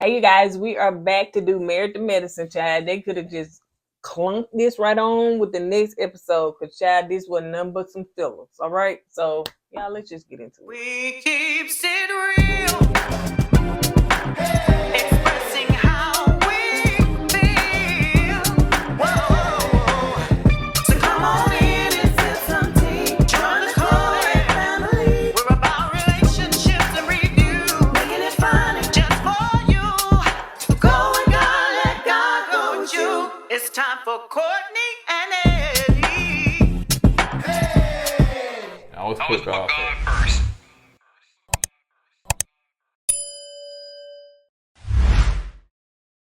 Hey, you guys, we are back to do Married to Medicine, child. They could have just clunked this right on with the next episode, because, child, this was none but some fillers, all right? So, y'all, let's just get into it. We keep it real. Expressing how we feel. Whoa. So come on in and sip some tea. Join the KoEd family. We're about relationships and review. Making it fun and just for you. Go with God, let God go with you. It's time for Kourtney and Eddie. I always put God first.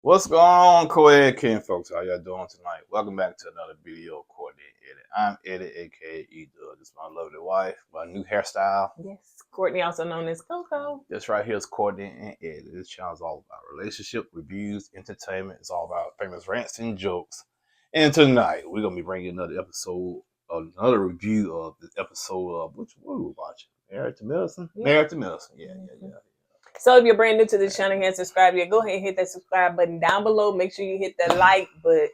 What's going on, KoEd King folks? How y'all doing tonight? Welcome back to another video of Kourtney Eddie. I'm Eddie, aka E-Dub. This is my lovely wife, my new hairstyle. Yes, Kourtney, also known as Coco. This right here is Kourtney and Eddie. This channel is all about relationship, reviews, entertainment. It's all about famous rants and jokes. And tonight, we're going to be bringing another episode, another review of the episode of, what we were watching? Married to Medicine? Yeah. Married to Medicine, yeah. So if you're brand new to this channel and haven't subscribed yet, go ahead and hit that subscribe button down below. Make sure you hit that like. But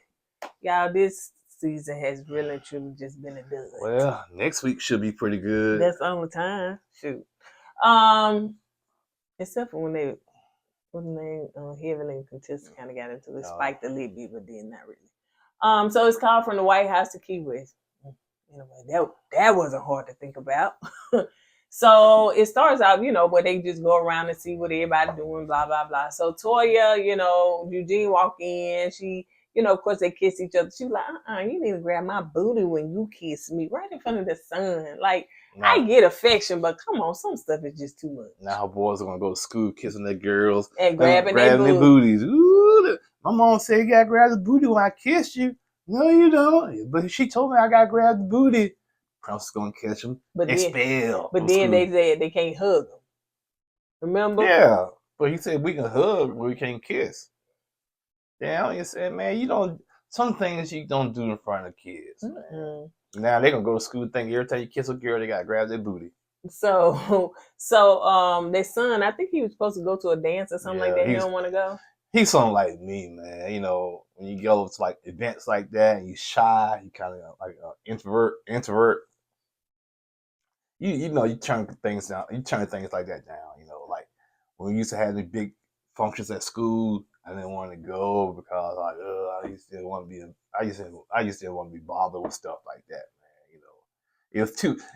y'all, this season has really and truly just been a dud. Well, next week should be pretty good. That's the only time. Shoot. Except for when they heavily contested kind of got into it, spiked a little bit, but then not really. So it's called From the White House to Key West. Anyway, that wasn't hard to think about. So it starts out, where they just go around and see what everybody doing, blah, blah, blah. So Toya, Eugene walk in. She, of course they kiss each other. She like, you need to grab my booty when you kiss me right in front of the sun. Like, I get affection, but come on, some stuff is just too much. Now her boys are going to go to school kissing their girls. And grabbing their booties. Ooh, my mom said you got to grab the booty when I kiss you. No, you don't. But she told me I got to grab the booty. Prince going to catch him. Expel. But then they said they can't hug him. Remember? Yeah. But he said we can hug, but we can't kiss. Yeah, he said, man, some things you don't do in front of kids. Mm-hmm. Now they're going to go to school thinking every time you kiss a girl, they got to grab their booty. So their son, I think he was supposed to go to a dance or something like that. He don't want to go. He's something like me, man. When you go to like events like that and you shy, you kind of like introvert. You turn things down. You turn things like that down. Like when we used to have the big functions at school, I didn't want to go because I used to want to be. I used to want to be bothered with stuff like that, man.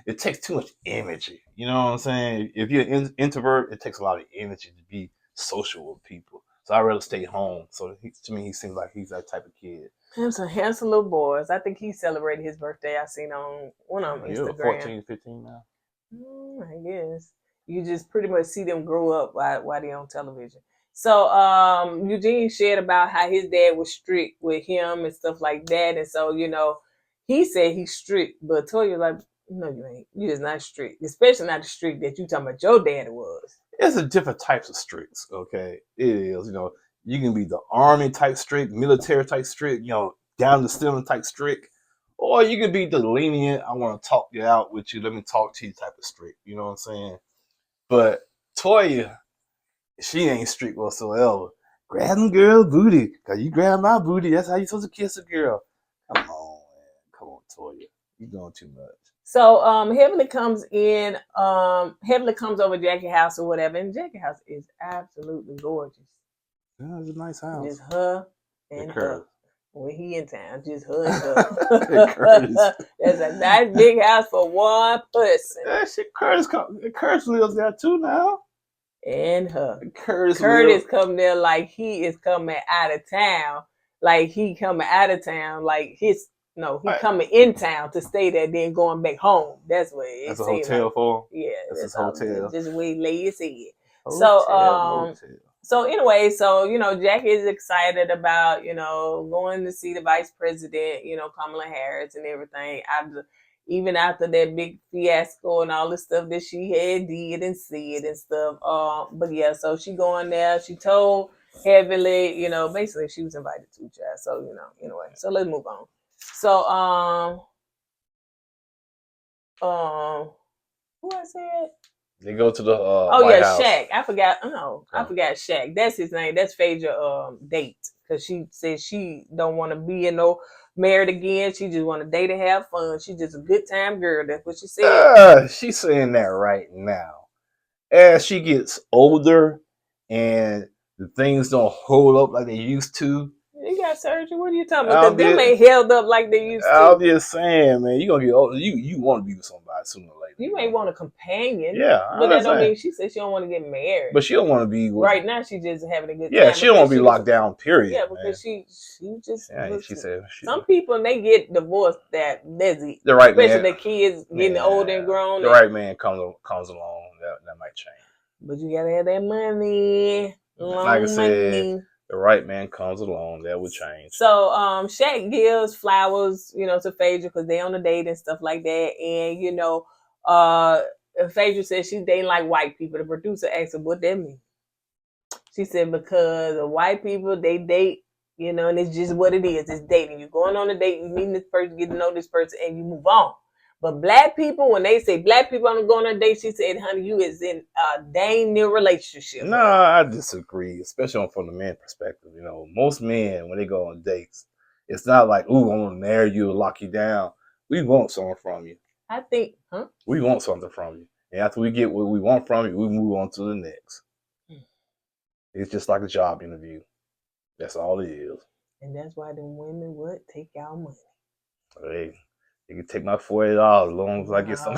It takes too much energy. You know what I'm saying? If you're an introvert, it takes a lot of energy to be social with people. So I'd rather stay home. So to me, he seems like he's that type of kid. Him some handsome little boys. I think he celebrated his birthday. I seen on one of them Instagram. 14, 15 now. I guess you just pretty much see them grow up while they're on television. So Eugene shared about how his dad was strict with him and stuff like that. And so, he said he's strict, but Toya like, no, you ain't. You just not strict, especially not the strict that you talking about your daddy was. There's a different types of stricts, okay? It is, you can be the army type strict, military type strict, down the ceiling type strict, or you can be the lenient, I want to talk you out with you, let me talk to you type of strict, you know what I'm saying? But Toya, she ain't strict whatsoever. Grab them girl booty, because you grab my booty, that's how you supposed to kiss a girl. Come on, man. Come on, Toya. You're doing too much. So Heavenly comes in, Heavenly comes over Jackie house or whatever, and Jackie house is absolutely gorgeous. Yeah, it's a nice house. Just her and her. When he in town, just her and her. That's a nice big house for one person. Yeah, shit, Curtis lives there too now. And her. Curtis come there like he is coming out of town. Like he coming out of town, like he coming in town to stay there, then going back home. That's what it is. That's a hotel for him? Yeah. That's his hotel. Just the way lay his head. Motel. So anyway, Jackie is excited about, going to see the vice president, Kamala Harris and everything. Even after that big fiasco and all the stuff that she had did and said and stuff. But yeah, so she going there. She told Heavenly, basically she was invited to child. So, anyway, so let's move on. So, who I said? They go to the Oh White yeah, House. Shaq. I forgot. Oh, I forgot Shaq. That's his name. That's Phaedra date, because she said she don't want to be in no married again. She just want to date and have fun. She just a good time girl. That's what she said. She's saying that right now. As she gets older and the things don't hold up like they used to. You got surgery? What are you talking about? Because them ain't held up like they used to. I'm just saying, man, you gonna get older. You want to be with somebody sooner or later. You ain't want a companion. Yeah, but that don't mean she said she don't want to get married. But she don't want to be with, right now. She just having a good time. Yeah, she don't want to be locked down. Period. Yeah, because she just. Yeah, she said some people when they get divorced, that's it. The right especially man, the kids getting older and grown. The right man comes along. That might change. But you gotta have that money. Like I said, the right man comes along, that would change. So Shaq gives flowers, to Phaedra because they on a date and stuff like that. And Phaedra said she's dating like white people. The producer asked her what that means. She said because the white people, they date, and it's just what it is. It's dating. You're going on a date, you meeting this person, get to know this person, and you move on. But black people, when they say black people are going on a date, she said, honey, you is in a dang near relationship. No, I disagree, especially from the man perspective. Most men, when they go on dates, it's not like, ooh, I'm going to marry you or lock you down. We want something from you. I think, we want something from you. And after we get what we want from you, we move on to the next. It's just like a job interview. That's all it is. And that's why them women would take y'all money. Hey. You can take my $40 as long as I get some.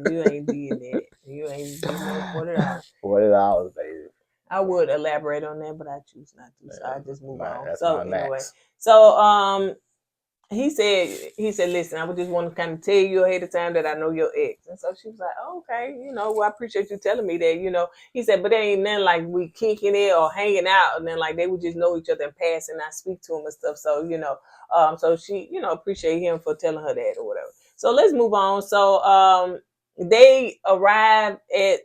You ain't doing that. You ain't doing no $40, baby. I would elaborate on that, but I choose not to. So I just move on. That's so my anyway, max. So he said, listen, I would just want to kind of tell you ahead of time that I know your ex. And so she was like, oh, okay, well, I appreciate you telling me that, He said, but there ain't nothing like we kicking it or hanging out, and then like they would just know each other and pass and I speak to him and stuff. So, so she, appreciate him for telling her that or whatever. So let's move on. So they arrived at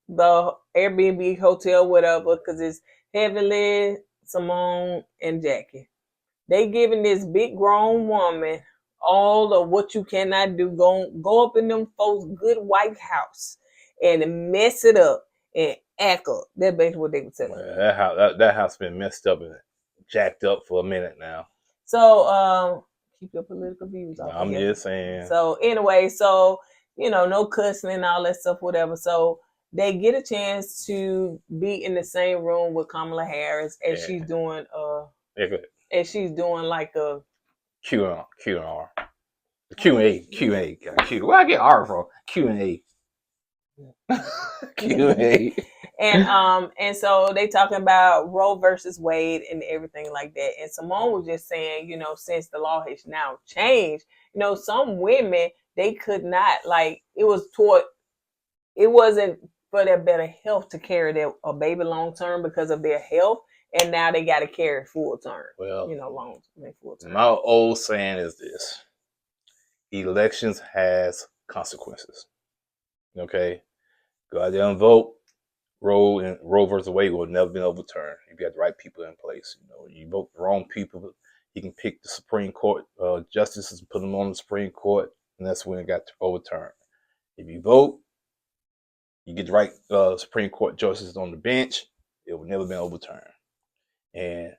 the Airbnb hotel, whatever, because it's Heavenly, Simone, and Jackie. They giving this big grown woman all of what you cannot do. Go up in them folks' good white house and mess it up and act up. That's basically what they were telling me. That house been messed up and jacked up for a minute now. So keep your political views off. I'm just saying. So anyway, no cussing and all that stuff, whatever. So they get a chance to be in the same room with Kamala Harris as she's doing and she's doing like a Q&R. Q&A. Where I get R from? Q&A. Q&A. And so they talking about Roe versus Wade and everything like that. And Simone was just saying, since the law has now changed, some women, they could not, like, it wasn't for their better health to carry a baby long term because of their health. And now they got to carry full term. Well, full term. My old saying is this: elections has consequences. Okay, go out there and vote. Roe versus Wade will never been overturned. If you got the right people in place, you vote the wrong people, you can pick the Supreme Court justices and put them on the Supreme Court, and that's when it got overturned. If you vote, you get the right Supreme Court justices on the bench, it will never been overturned. And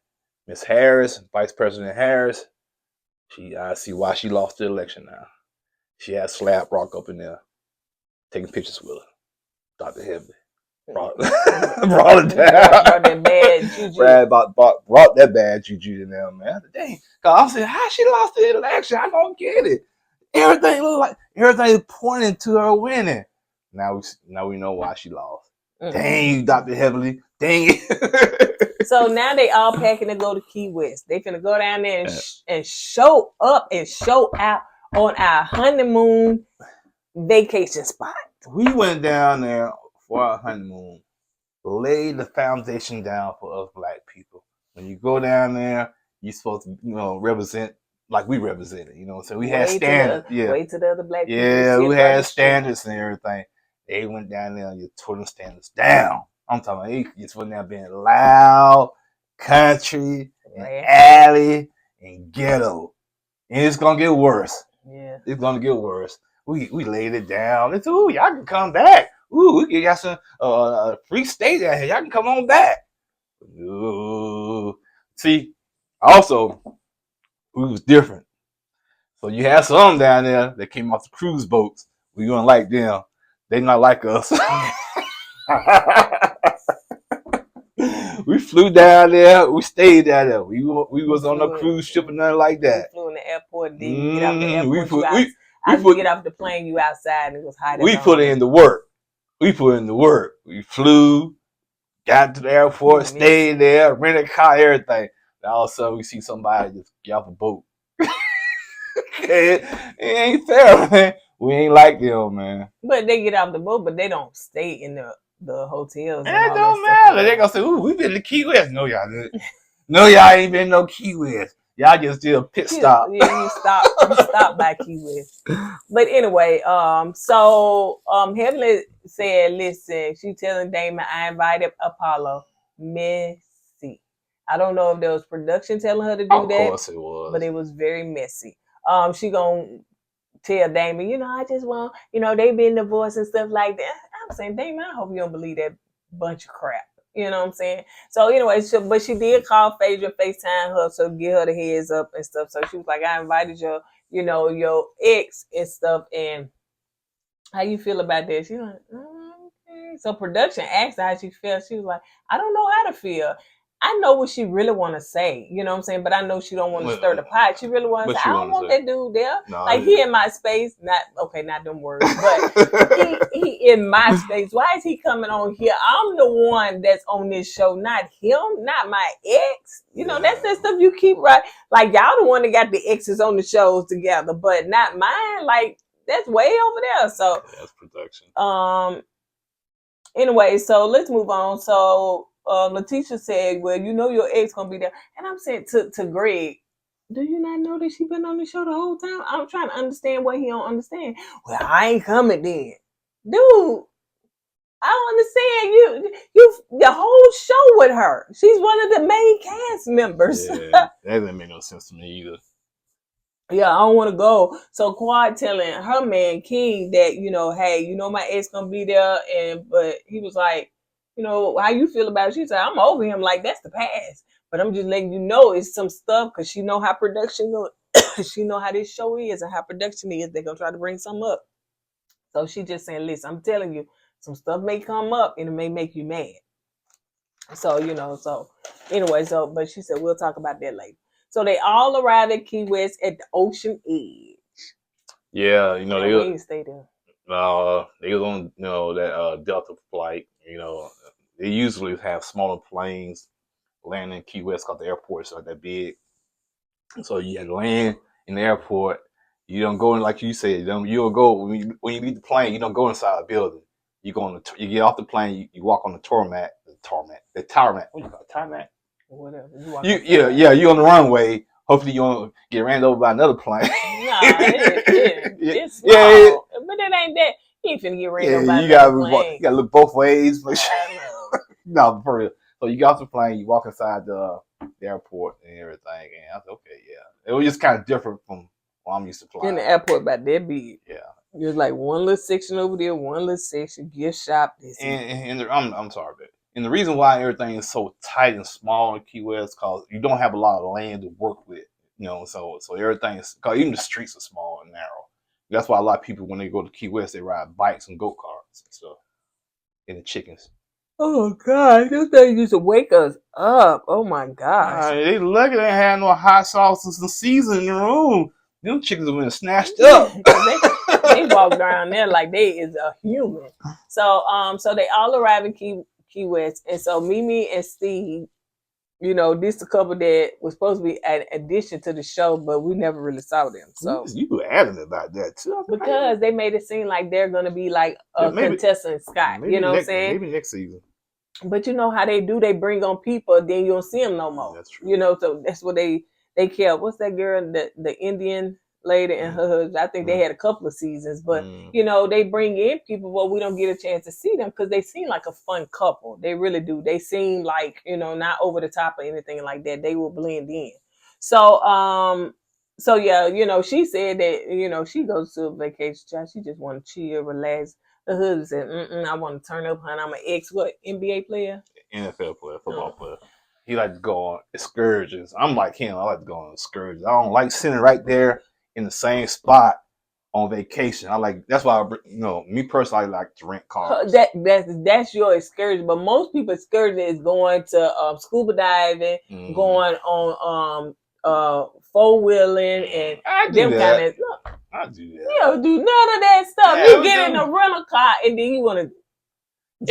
Miss Harris, Vice President Harris, I see why she lost the election now. She had Slap Rock up in there, taking pictures with her. Dr. Heavily. Brought it down. Brought that bad juju. Brought that bad juju in there, man. Dang. Cause I said, how she lost the election? I don't get it. Everything pointing to her winning. Now we know why she lost. Mm-hmm. Dang, Dr. Heavily. Dang it. So now they all packing to go to Key West. They finna go down there and show up and show out on our honeymoon vacation spot. We went down there for our honeymoon, laid the foundation down for us black people. When you go down there, you're supposed to, represent like we represented. So we had standards. Way to the other black people. Yeah, we had standards and everything. They went down there and you tore them standards down. I'm talking about you went down being loud, country, and alley, and ghetto. And it's gonna get worse. Yeah. It's gonna get worse. we laid it down. It's ooh, y'all can come back. Ooh, we got some free stay down here. Y'all can come on back. Ooh. See, also we was different. So you had some down there that came off the cruise boats. We don't like them. They not like us. We flew down there. We stayed down there. We was on a cruise ship and nothing like that. We flew in the airport. Then you get off the airport. We get off the plane. You outside and it was hot. We put in the work. We flew, got to the airport, stayed there, rented a car, everything. And all of a sudden we see somebody just get off a boat. It ain't fair, man. We ain't like them, man. But they get off the boat, but they don't stay in the hotels. That don't matter. They gonna say, "Ooh, we been to Key West." No, y'all didn't. No, y'all ain't been no Key West. Y'all just did a pit stop. Yeah, you stop by Key West. But anyway, so Heavenly said, listen, she telling Damon, I invited Apollo. Messy. I don't know if there was production telling her to do that. Of course it was. But it was very messy. She gonna tell Damon, I just want, they been divorced and stuff like that. I'm saying, Damon, I hope you don't believe that bunch of crap. You know what I'm saying? So anyway, but she did call Phaedra, FaceTime her, so give her the heads up and stuff. So she was like, I invited your ex and stuff, and how you feel about that? She's like, okay. So production asked her how she felt. She was like, I don't know how to feel. I know what she really want to say, you know what I'm saying? But I know she don't want to stir the pot. She really want to say, I don't want that dude there. No, like, he in my space. Not them words, but he in my space. Why is he coming on here? I'm the one that's on this show, not him, not my ex. That's that stuff you keep right. Like, y'all the one that got the exes on the shows together, but not mine. Like, that's way over there. So that's production. Anyway, so let's move on. So Letitia said, well, your ex gonna be there. And I'm saying to Greg, do you not know that she been on the show the whole time? I'm trying to understand what he don't understand. Well, I ain't coming then. Dude, I don't understand you the whole show with her. She's one of the main cast members. Yeah, that didn't make no sense to me either. Yeah, I don't want to go. So Quad telling her man King that, hey, my ex gonna be there, but he was like, how you feel about it? She said, I'm over him, like that's the past. But I'm just letting you know it's some stuff because she know how production go. She know how this show is and how production is. They're gonna try to bring some up. So she just saying, listen, I'm telling you, some stuff may come up and it may make you mad. So, anyway, but she said we'll talk about that later. So they all arrived at Key West at the ocean edge. Yeah, they didn't stay there. They was on that Delta flight. They usually have smaller planes land in Key West because the airport's not that big. So you had to land in the airport. You don't go in like you said. You don't go when you leave the plane. You don't go inside a building. You get off the plane. You walk on the tarmac. The tarmac. What do you call it? Tarmac. Whatever. You on the runway. Hopefully you won't get ran over by another plane. Nah, it's small. Yeah. But it ain't that. You ain't finna get ran over by another plane. You gotta look both ways. No, for real. So you get off the plane, you walk inside the airport and everything, and I said, okay, yeah. It was just kind of different from what I'm used to flying. In the airport about that big. Yeah. There's like one little section over there, one little section, gift shop. I'm sorry, but and the reason why everything is so tight and small in Key West because you don't have a lot of land to work with, so everything is, because even the streets are small and narrow. That's why a lot of people, when they go to Key West, they ride bikes and go-karts and stuff. And the chickens. Oh, God. Those things used to wake us up. Oh, my gosh. They lucky they had no hot sauces and seasoning in the room. Them chickens have been snatched up. They walked around there like they is a human. So they all arrived in Key West. And so Mimi and Steve, this the couple that was supposed to be an addition to the show, but we never really saw them. So you were adamant about that too. Because they made it seem like they're gonna be like a contestant Scott. You know what I'm saying? Maybe next season. But you know how they do, they bring on people, then you don't see them no more. That's true. So that's what they care. What's that girl, the Indian lady and her husband? I think they had a couple of seasons, but they bring in people, but we don't get a chance to see them because they seem like a fun couple. They really do. They seem like, not over the top or anything like that. They will blend in. So So yeah, she said that she goes to a vacation. Child, she just want to chill, relax. The husband said, I want to turn up, honey. I'm an ex NBA player, NFL player, football player. He like to go on excursions. I'm like him. I like to go on excursions. I don't like sitting right there in the same spot on vacation. That's why me personally, I like to rent cars. That's your excursion. But most people's excursion is going to scuba diving, going on 4-wheeling, and I do them that. kind of. I do that. You don't do none of that stuff. Yeah, you get in a rental car and then you want to.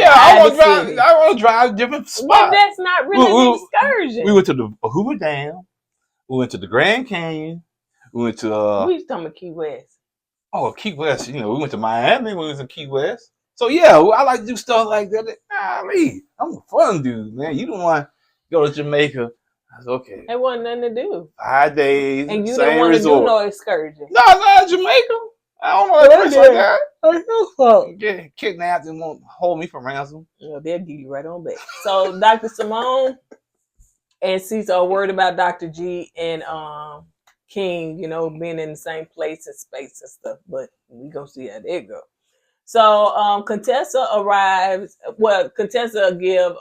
I want to drive different spots. But that's not really an excursion. We went to the Hoover Dam. We went to the Grand Canyon. We went to. We talking about Key West. Oh, Key West. We went to Miami. We went to Key West. So yeah, I like to do stuff like that. I'm a fun dude, man. You don't want to go to Jamaica. That's okay. It wasn't nothing to do. 5 days. And you didn't want to do no excursion. No, Jamaica. I don't know that place like that. Get kidnapped and won't hold me for ransom. Well, they'll give you right on back. So Dr. Simone and Cecil are worried about Dr. G and King, being in the same place and space and stuff. But we gonna see how that go. So Contessa arrives. Well, Contessa give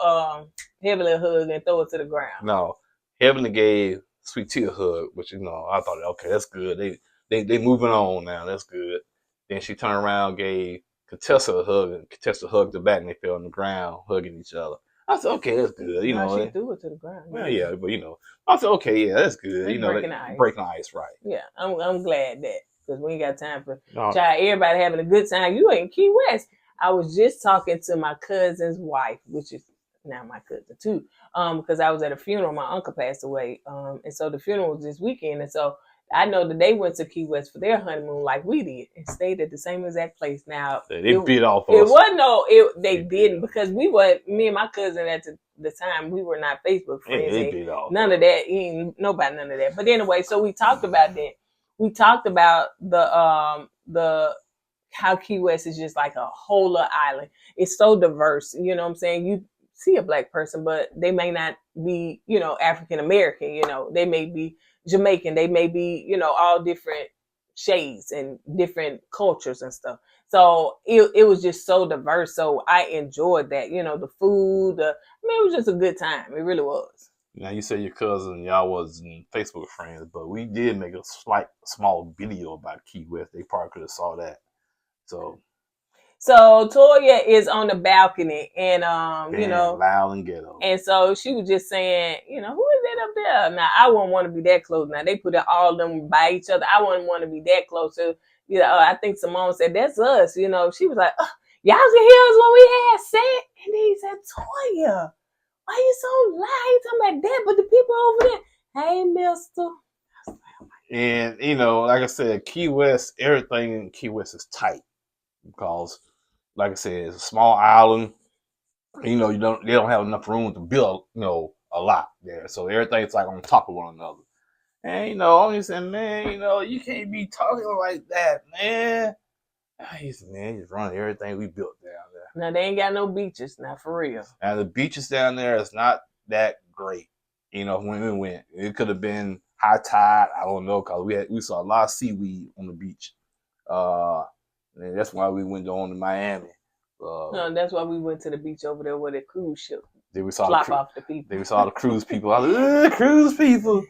Heavenly a hug and throw it to the ground. No, Heavenly gave Sweet Tea a hug, which I thought, okay, that's good. They moving on now. That's good. Then she turned around, gave Contessa a hug, and Contessa hugged her back, and they fell on the ground, hugging each other. I said, okay, that's good. She threw it to the ground. Well, yeah, but I said, okay, yeah, that's good. Breaking the ice. Breaking the ice, right? Yeah, I'm glad that, because we ain't got time for everybody having a good time. You ain't Key West. I was just talking to my cousin's wife, which is now my cousin too, because I was at a funeral. My uncle passed away, and so the funeral was this weekend, and so I know that they went to Key West for their honeymoon like we did and stayed at the same exact place. Now they beat off us. It wasn't they didn't, because me and my cousin at the time, we were not Facebook friends. They beat off. None of that. Nobody, none of that. But anyway, so we talked about that. We talked about the how Key West is just like a whole island. It's so diverse. You know what I'm saying? You see a black person, but they may not be, African American. They may be Jamaican, they may be, all different shades and different cultures and stuff. So it was just so diverse. So I enjoyed that, the food. It was just a good time. It really was. Now you say your cousin, y'all wasn't Facebook friends, but we did make a small video about Key West. They probably could have saw that. So Toya is on the balcony, and loud and ghetto. And so she was just saying, who is that up there? Now I wouldn't want to be that close. Now they put all of them by each other. I wouldn't want to be that close. So I think Simone said that's us. She was like, y'all can hear us when we had sex, and then he said, Toya, why you so loud? You talking about that? But the people over there, hey, Mister. And like I said, Key West, everything in Key West is tight because, like I said, it's a small island. They don't have enough room to build, a lot there. So everything's like on top of one another. And I'm just saying, man, you can't be talking like that, man. He said, man, just run everything we built down there. Now they ain't got no beaches, now for real. And the beaches down there is not that great. When we went, it could have been high tide. I don't know, because we saw a lot of seaweed on the beach. And that's why we went on to Miami. No, that's why we went to the beach over there where the cruise ship then we saw off the people. Then we saw the cruise people. I was like, cruise people.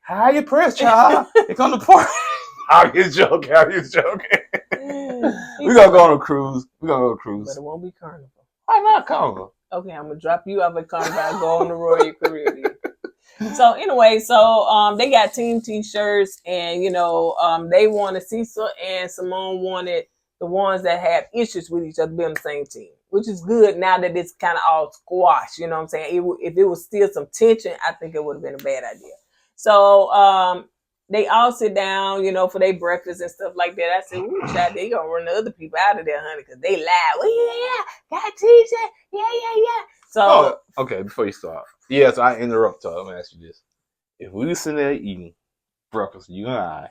How you press, child? They come to party. I'm just joking. We're going to go on a cruise. But it won't be Carnival. Why not Carnival? Okay, I'm going to drop you off at Carnival and go on the Royal Caribbean. So anyway, they got team T-shirts, and they wanted Cecil and Simone wanted the ones that have issues with each other be on the same team, which is good now that it's kind of all squashed. You know what I'm saying? If it was still some tension, I think it would have been a bad idea. So they all sit down, for their breakfast and stuff like that. I said, ooh, child, they gonna run the other people out of there, honey, because they loud. Well, got a T-shirt. Yeah. So okay, before you start. Yes, I interrupt her. I'm gonna ask you this. If we were sitting there eating breakfast, you and I,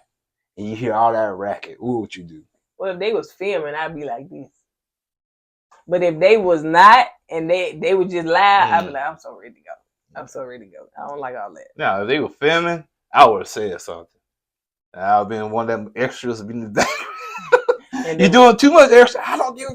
and you hear all that racket, what would you do? Well, if they was filming, I'd be like this. But if they was not, and they were just loud, I'd be like, I'm so ready to go. I don't like all that. Now, if they were filming, I would have said something. I've been one of them extras in the back. And You're doing too much extra. I don't give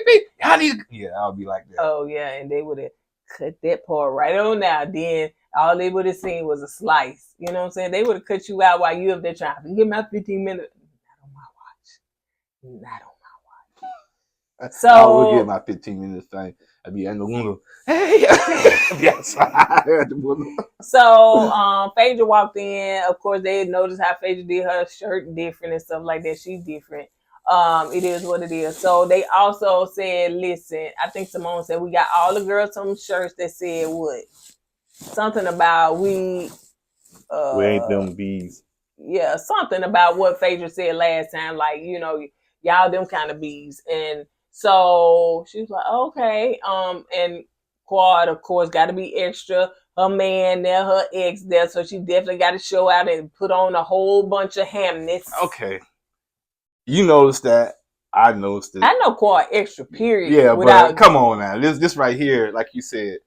beep. I need. Yeah, I'll be like that. Oh yeah, and they would have cut that part right on out. Then all they would have seen was a slice. You know what I'm saying? They would have cut you out while you up there trying to get my 15 minutes. Not on my watch. Not on my watch. So I will get my 15 minutes thing. I'd be in the window. Hey, I'd be outside at the window. So Phaedra walked in. Of course, they noticed how Phaedra did her shirt different and stuff like that. She's different. It is what it is. So they also said, listen, I think Simone said we got all the girls some shirts that said what? Something about we ain't them bees. Yeah, something about what Phaedra said last time, like, you know, y'all them kind of bees. And so she was like, okay. And Quad, of course, gotta be extra. Her man there, her ex there, so she definitely got to show out and put on a whole bunch of hamness. Okay. You noticed that. I noticed it. I know Quad extra, period. Yeah, but come on now. This right here, like you said,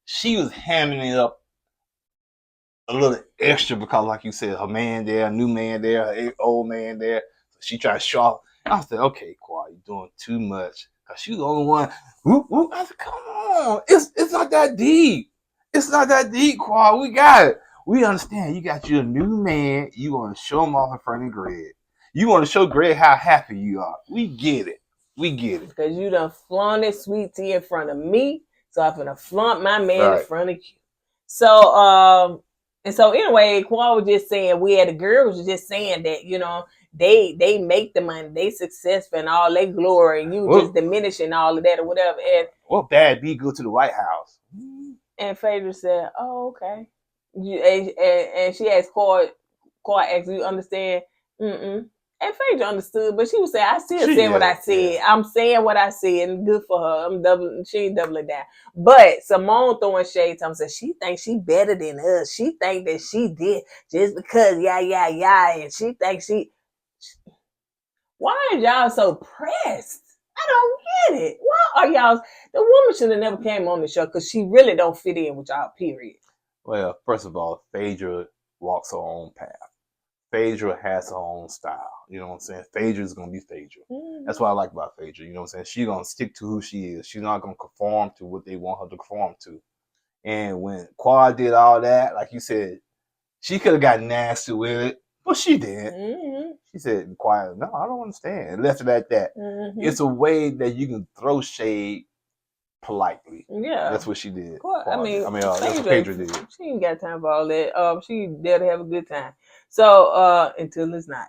she was hamming it up a little extra because, like you said, her man there, new man there, her old man there. So she tried to show off. I said, okay, Quad, you're doing too much. Because she was the only one. Whoop, whoop. I said, come on. It's not that deep. It's not that deep, Quad. We got it. We understand. You got your new man. You want to show him off in front of Greg. You want to show Greg how happy you are. We get it. We get it. Because you done flaunted sweet tea in front of me. So I'm going to flaunt my man in front of you. So, and so anyway, Quan was just saying, the girls was just saying that, you know, they make the money, they successful and all they glory, and you just diminishing all of that or whatever. And what bad B go to the White House? And Phaedra said, oh, okay. And she asked Court asked, you understand? Mm-mm. And Phaedra understood, but she was saying, I still said what I said. Yeah. I'm saying what I said, and good for her. She ain't doubling down. But Simone throwing shade to him, said she thinks she better than us. She think that she did just because, and she thinks she. Why are y'all so pressed? I don't get it. Why are y'all? The woman should have never came on the show because she really don't fit in with y'all, period. Well, first of all, Phaedra walks her own path. Phaedra has her own style. You know what I'm saying? Phaedra's going to be Phaedra. Mm-hmm. That's what I like about Phaedra. You know what I'm saying? She's going to stick to who she is. She's not going to conform to what they want her to conform to. And when Quad did all that, like you said, she could have got nasty with it, but she didn't. Mm-hmm. She said, Quad, no, I don't understand. And left it at that. Mm-hmm. It's a way that you can throw shade politely. Yeah. That's what she did. Well, that's what Phaedra did. She ain't got time for all that. She there to have a good time. So, until it's not.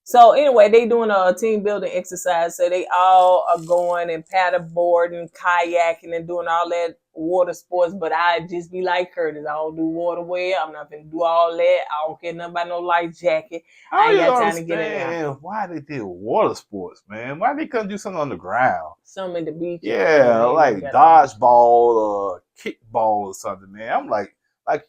So anyway, they doing a team building exercise. So they all are going and paddleboarding, kayaking, and doing all that water sports. But I just be like Curtis. I don't do water well. I'm not gonna do all that. I don't care nothing about no life jacket. I ain't got time to get in. Why they did water sports, man? Why they couldn't do something on the ground? Something at the beach. Yeah, like dodgeball or kickball or something, man. I'm like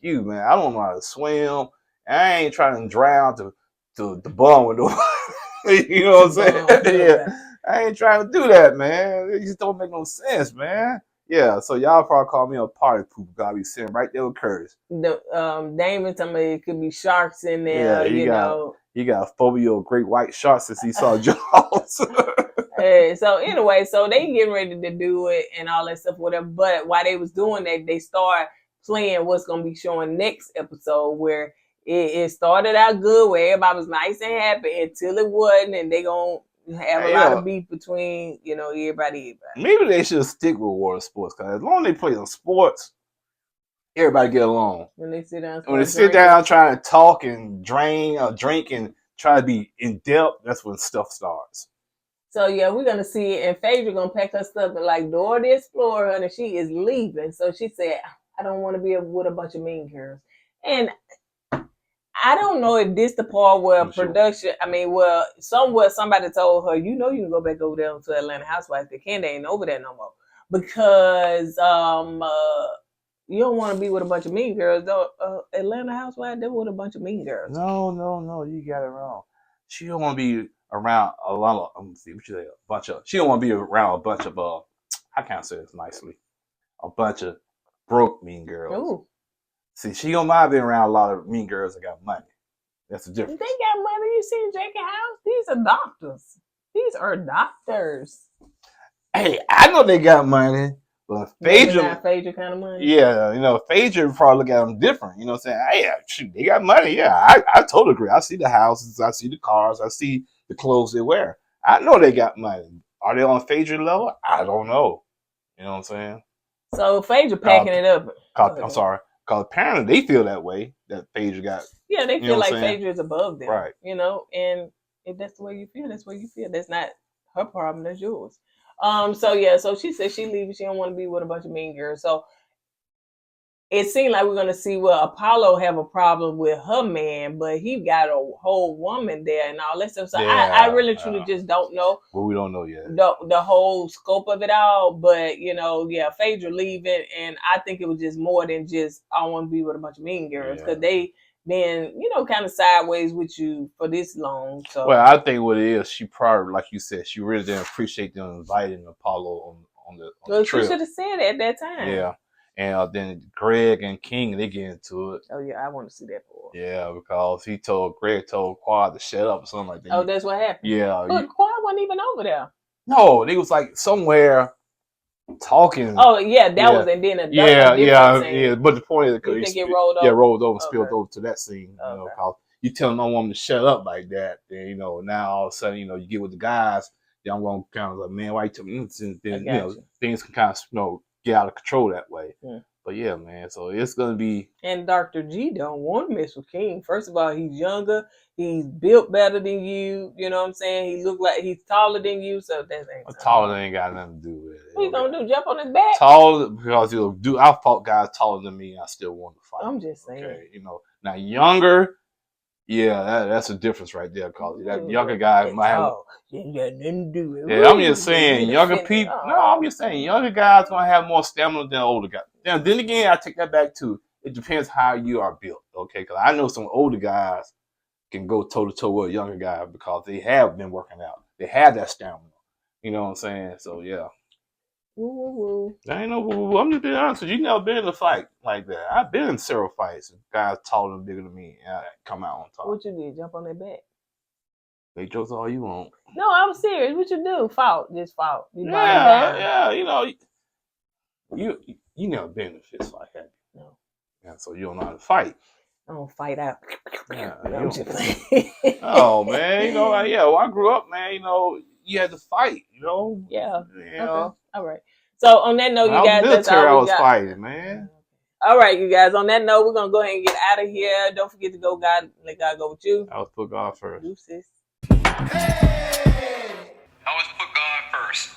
you, man. I don't know how to swim. I ain't trying to drown to the bum with you know what I'm saying? Yeah. I ain't trying to do that, man. It just don't make no sense, man. Yeah, so y'all probably call me a party poop. Gotta be sitting right there with Curtis. Damon, somebody it could be sharks in there, yeah, He got a phobia of great white sharks since he saw Jaws. So anyway, so they getting ready to do it and all that stuff, whatever. But while they was doing that, they start playing what's gonna be showing next episode where it started out good where everybody was nice and happy until it wasn't, and they gonna have a lot of beef between, everybody. Maybe they should stick with water sports, because as long as they play some sports, everybody get along. When they sit down trying to talk and drink and try to be in depth, that's when stuff starts. So yeah, we're gonna see it, and Phaedra gonna pack her stuff and like Dora the Explorer, and she is leaving. So she said, I don't want to be with a bunch of mean girls. And I don't know if this the part where production, somewhere somebody told her, you can go back over there to Atlanta Housewives. The Candy ain't over there no more. Because you don't want to be with a bunch of mean girls. Though Atlanta Housewives, they're with a bunch of mean girls. No, you got it wrong. She don't want to be around a lot of, she don't want to be around a bunch of, how can I say this nicely? A bunch of broke mean girls. Ooh. See, she don't mind being around a lot of mean girls that got money. That's the difference. They got money. You seen Jackie House? These are doctors. These are doctors. Hey, I know they got money, but Phaedra, Phaedra kind of money. yeah, Phaedra probably look at them different. You know what I'm saying? Hey, shoot, they got money. Yeah, I totally agree. I see the houses, I see the cars, I see the clothes they wear. I know they got money. Are they on Phaedra level? I don't know. You know what I'm saying? So Phaedra packing it up. I'm sorry. Because apparently they feel that way, that Phaedra got. Yeah, they feel like Phaedra is above them. Right. And if that's the way you feel, that's the way you feel. That's not her problem, that's yours. So she said she leaves, she don't want to be with a bunch of mean girls. So it seemed like we're gonna see Apollo have a problem with her man, but he got a whole woman there and all that stuff. So I really truly just don't know. Well, we don't know yet. The whole scope of it all. But Phaedra leaving, and I think it was just more than just I want to be with a bunch of mean girls, because they been, kind of sideways with you for this long. So well, I think what it is, she probably, like you said, she really didn't appreciate them inviting Apollo on the trip. She should have said it at that time. Yeah. And then Greg and King, they get into it. Oh, yeah, I want to see that more. Yeah, because Greg told Quad to shut up or something like that. Oh, that's what happened? Yeah. But Quad wasn't even over there. No, they was like somewhere talking. Oh, yeah, that was, and then yeah. But the point is, you think it rolled over? Yeah, rolled over, spilled over to that scene. Okay. Because you telling my woman to shut up like that, then, now all of a sudden, you get with the guys, then I'm going to kind of like, man, why you tell me? Then, things can kind of, get out of control that way. But yeah, man, so it's gonna be. And Dr. G don't want to mess with King. First of all, he's younger, he's built better than you. You know what I'm saying? He look like he's taller than you, so that ain't taller ain't got nothing to do with it. What you gonna do? Jump on his back? Taller, because I fought guys taller than me, and I still want to fight. I'm just saying. Okay, now younger. Yeah, that's a difference right there. Cause that younger guy might have. You got nothing to do with it. Yeah, I'm just saying, younger people. No, I'm just saying, younger guys gonna have more stamina than older guys. Now, then again, I take that back too. It depends how you are built. Okay, because I know some older guys can go toe to toe with a younger guy because they have been working out. They have that stamina. You know what I'm saying? So yeah. Woo. I ain't no woo. I'm just being honest with you. You never been in a fight like that. I've been in several fights. Guys taller and bigger than me, and I come out on top. What you did? Jump on their back? Make jokes all you want. No, I'm serious. What you do? Fought. Just fought. Yeah. You never been in a fist fight, have you? No. Yeah, so you don't know how to fight. I don't fight out. Yeah, I'm just playing. Oh man, well, I grew up, man. You had to fight. Yeah. Okay. All right. So on that note, you guys, that's all I we was got. fighting, man. All right, you guys. On that note, we're gonna go ahead and get out of here. Don't forget to let God go with you. I was put God first. Deuces. I always put God first.